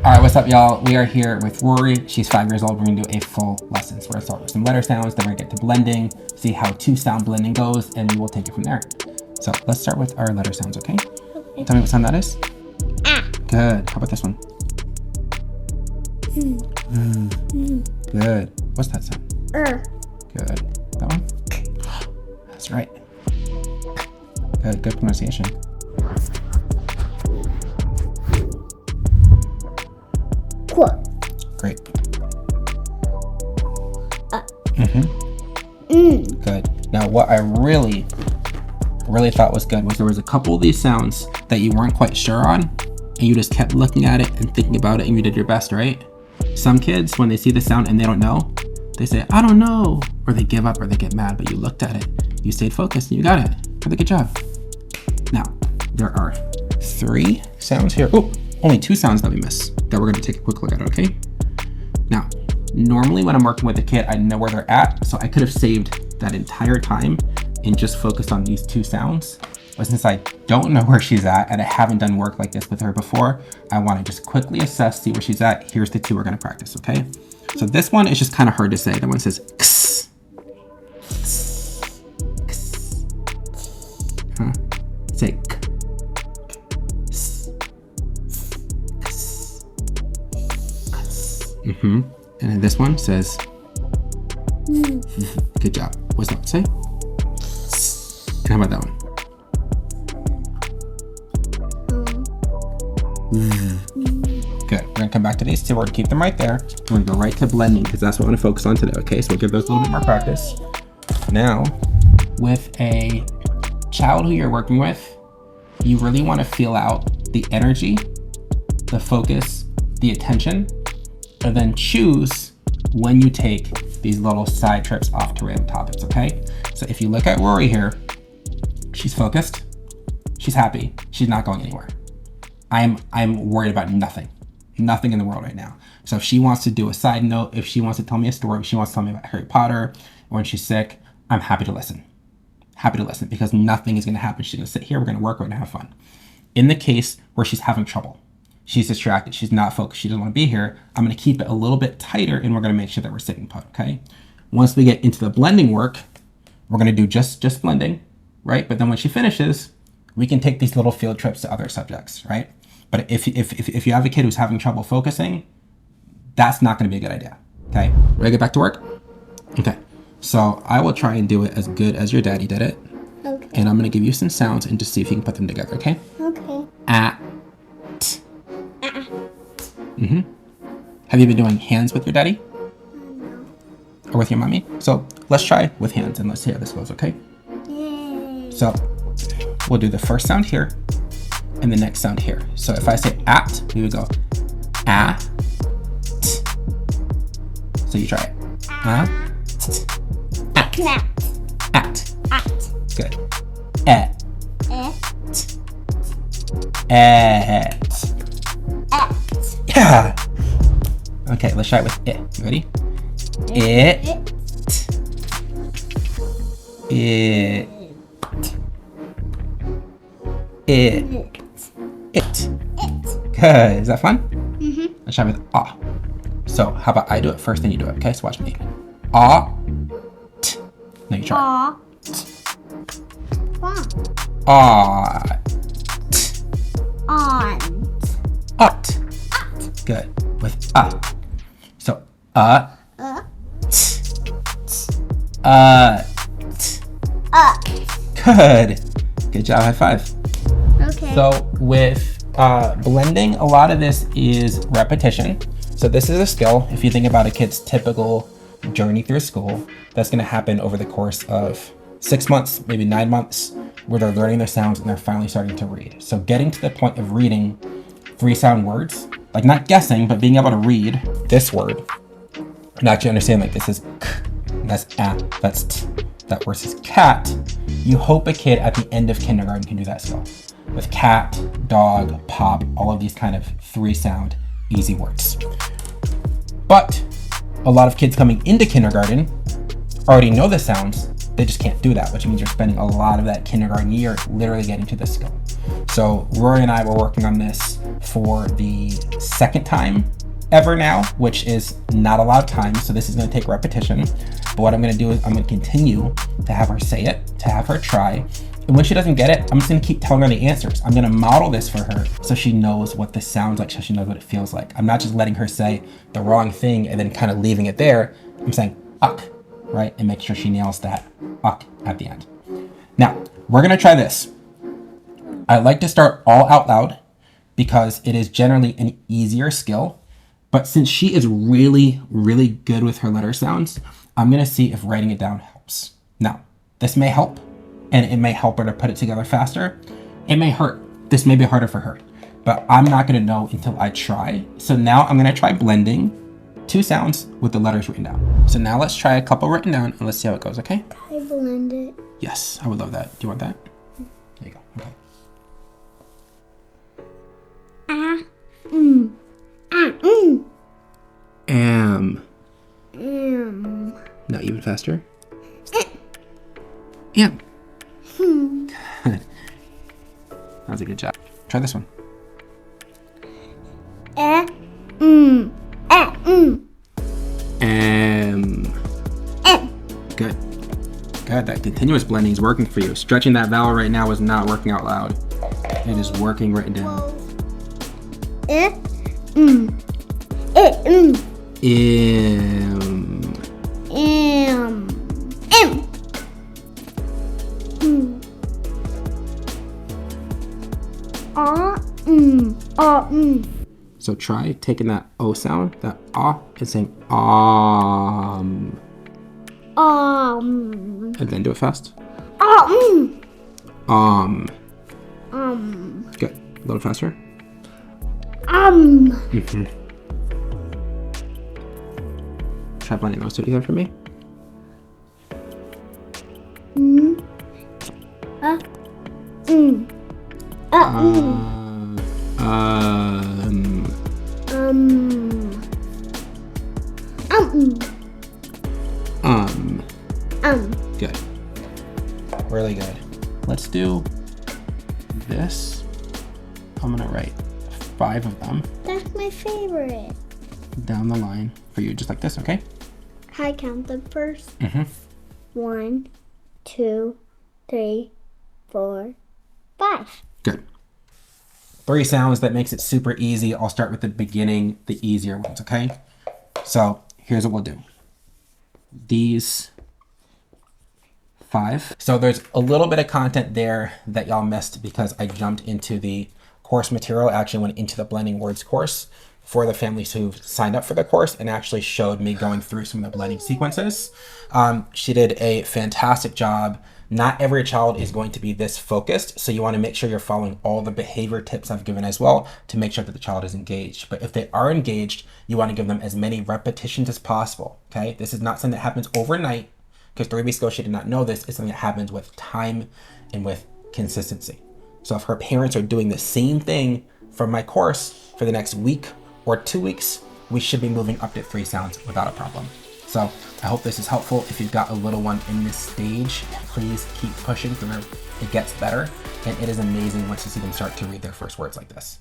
All right, what's up, y'all? We are here with Rory. She's 5 years old. We're gonna do a full lesson. So we're gonna start with some letter sounds, then we're gonna get to blending, see how 2-sound blending goes, and we will take it from there. So let's start with our letter sounds, okay? Tell me what sound that is. Ah. Good. How about this one? Good. What's that sound? Good. That one? That's right. Good pronunciation. Cool. Great. Mm. Good. Now, what I really thought was good was there was a couple of these sounds that you weren't quite sure on, and you just kept looking at it and thinking about it, and you did your best, right? Some kids, when they see the sound and they don't know, they say, I don't know, or they give up or they get mad, but you looked at it, you stayed focused, and you got it. Really good job. Now, there are 3 sounds here. Oh, only 2 sounds that we missed that we're gonna take a quick look at, okay? Now, normally when I'm working with a kid, I know where they're at, so I could have saved that entire time and just focused on these 2 sounds. But since I don't know where she's at and I haven't done work like this with her before, I wanna just quickly assess, see where she's at. Here's the 2 we're gonna practice, okay? So this one is just kind of hard to say. That one says x. Huh? Say k. And then this one says good job. What's that one say? And how about that one? Good. We're gonna come back to these 2. We're gonna keep them right there. We're gonna go right to blending because that's what I want to focus on today. Okay, so we'll give those a little bit more practice. Now, with a child who you're working with, you really want to feel out the energy, the focus, the attention, and then choose when you take these little side trips off to random topics, okay? So if you look at Rory here, she's focused, she's happy, she's not going anywhere. I'm worried about nothing in the world right now. So if she wants to do a side note, if she wants to tell me a story, if she wants to tell me about Harry Potter, or when she's sick, I'm happy to listen. Happy to listen because nothing is gonna happen. She's gonna sit here, we're gonna work, we're gonna have fun. In the case where she's having trouble, she's distracted, she's not focused, she doesn't want to be here, I'm going to keep it a little bit tighter and we're going to make sure that we're sitting put, okay? Once we get into the blending work, we're going to do just blending, right? But then when she finishes, we can take these little field trips to other subjects, right? But if you have a kid who's having trouble focusing, that's not going to be a good idea, okay? Ready to get back to work? Okay, so I will try and do it as good as your daddy did it. Okay. And I'm going to give you some sounds and just see if you can put them together, okay? Okay. Have you been doing hands with your daddy? No. Or with your mommy? So let's try with hands and let's see how this goes, okay? Yay. So we'll do the first sound here and the next sound here. So if I say at, we would go at. So you try it. At. At. Good. Et. Yeah. Okay, let's try it with it. You ready? It. Good. Is that fun? Let's try with ah. So how about I do it first, then you do it. Okay, so watch me. Ah. Now you try. Ah. Ut. Good. With So Good. Good job. High five. Okay. So with blending, a lot of this is repetition. So this is a skill. If you think about a kid's typical journey through school, that's going to happen over the course of 6 months, maybe 9 months, where they're learning their sounds and they're finally starting to read. So getting to the point of reading 3-sound words, like not guessing, but being able to read this word and actually understand like this is k, that's a, that's t, that word is cat. You hope a kid at the end of kindergarten can do that skill. With cat, dog, pop, all of these kind of 3-sound easy words. But a lot of kids coming into kindergarten already know the sounds, they just can't do that, which means you're spending a lot of that kindergarten year literally getting to this skill. So Rory and I were working on this for the second time ever now, which is not a lot of time. So this is going to take repetition. But what I'm going to do is I'm going to continue to have her say it, to have her try. And when she doesn't get it, I'm just going to keep telling her the answers. I'm going to model this for her so she knows what this sounds like, so she knows what it feels like. I'm not just letting her say the wrong thing and then kind of leaving it there. I'm saying uck, right? And make sure she nails that uck at the end. Now, we're going to try this. I like to start all out loud because it is generally an easier skill. But since she is really, really good with her letter sounds, I'm going to see if writing it down helps. Now, this may help, and it may help her to put it together faster. It may hurt. This may be harder for her, but I'm not going to know until I try. So now I'm going to try blending 2 sounds with the letters written down. So now let's try a couple written down and let's see how it goes, okay? Can I blend it? Yes, I would love that. Do you want that? There you go. Okay. Am. Now even faster. Am. Good. That was a good job. Try this one. Good. Good. That continuous blending is working for you. Stretching that vowel right now is not working out loud. It is working written down. So try taking that O sound, that ah, and saying and then do it fast. Good. A little faster. Try blending those two together for me. Good. Really good. Let's do this. I'm gonna write 5 of them That's my favorite. down the line for you, just like this, okay? I count them first. 1, 2, 3, 4, 5. Good. 3 sounds, that makes it super easy. I'll start with the beginning, the easier ones, okay? So here's what we'll do. These 5. So there's a little bit of content there that y'all missed because I jumped into the course material. I actually went into the blending words course for the families who signed up for the course and actually showed me going through some of the blending sequences. She did a fantastic job. Not every child is going to be this focused, so you want to make sure you're following all the behavior tips I've given as well to make sure that the child is engaged. But if they are engaged, you want to give them as many repetitions as possible, okay? This is not something that happens overnight, because 3 weeks ago she did not know this. It's something that happens with time and with consistency. So if her parents are doing the same thing from my course for the next week or 2 weeks, we should be moving up to 3 sounds without a problem. So I hope this is helpful. If you've got a little one in this stage, please keep pushing through. It gets better, and it is amazing once you see them start to read their first words like this.